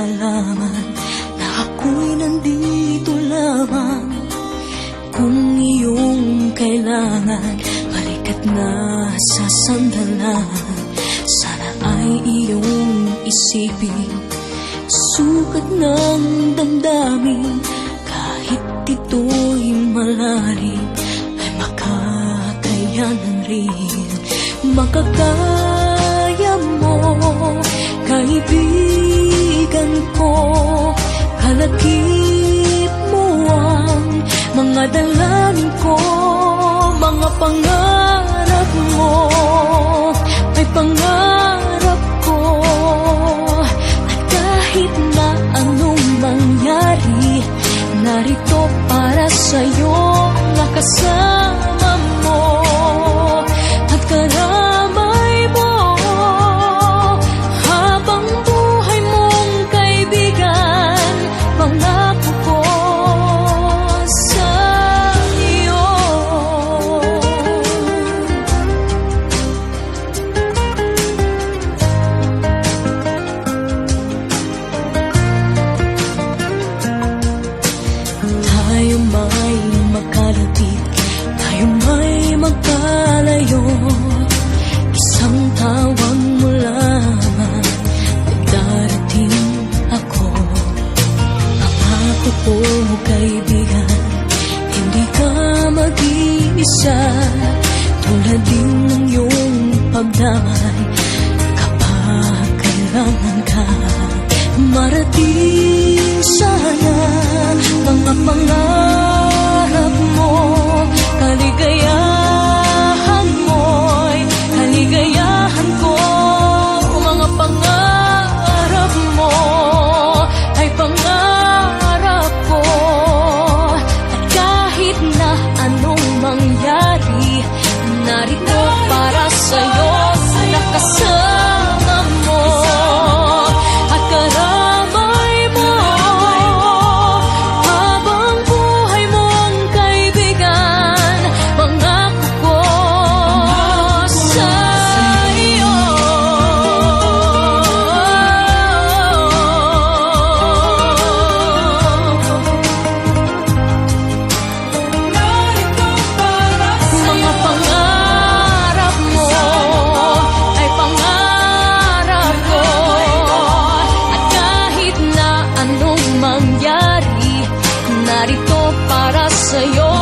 malaman na ako'y nandito lamang. Kung iyong kailangan, balikat na sa sandalan. Sana ay iyong isipin, sukat ng damdamin. Kahit ito'y malalim, ay makakayanan rin. Makakaya mo, kaibigan ko. Kalakip mo ang mga dalangin ko. Mga pangarap mo ay pangarap ko. At kahit na anong mangyari, narito para sa'yo, nakasama mo at karamay mo. Habang buhay mong kaibigan, pangako ko sa iyo. Tayo may magkalapit, tayo may magkalayo. Isang tawag mo lamang, darating ako. Pangako ko, kaibigan, hindi ka mag-iisa. Tulad din ng iyong pagdamay kapag kailangan ka. Marating sana mga pangarap mo. Kaligayahan mo'y kaligayahan ko. Mga pangarap mo ay pangarap ko. At kahit na anong mangyari, narito para sa'yo, nakasama mo at karamay mo. Habang buhay mong kaibigan, pangako ko sa iyo. Mga pangarap mo ay pangarap ko. At kahit na anong mangyari, narito para sa'yo.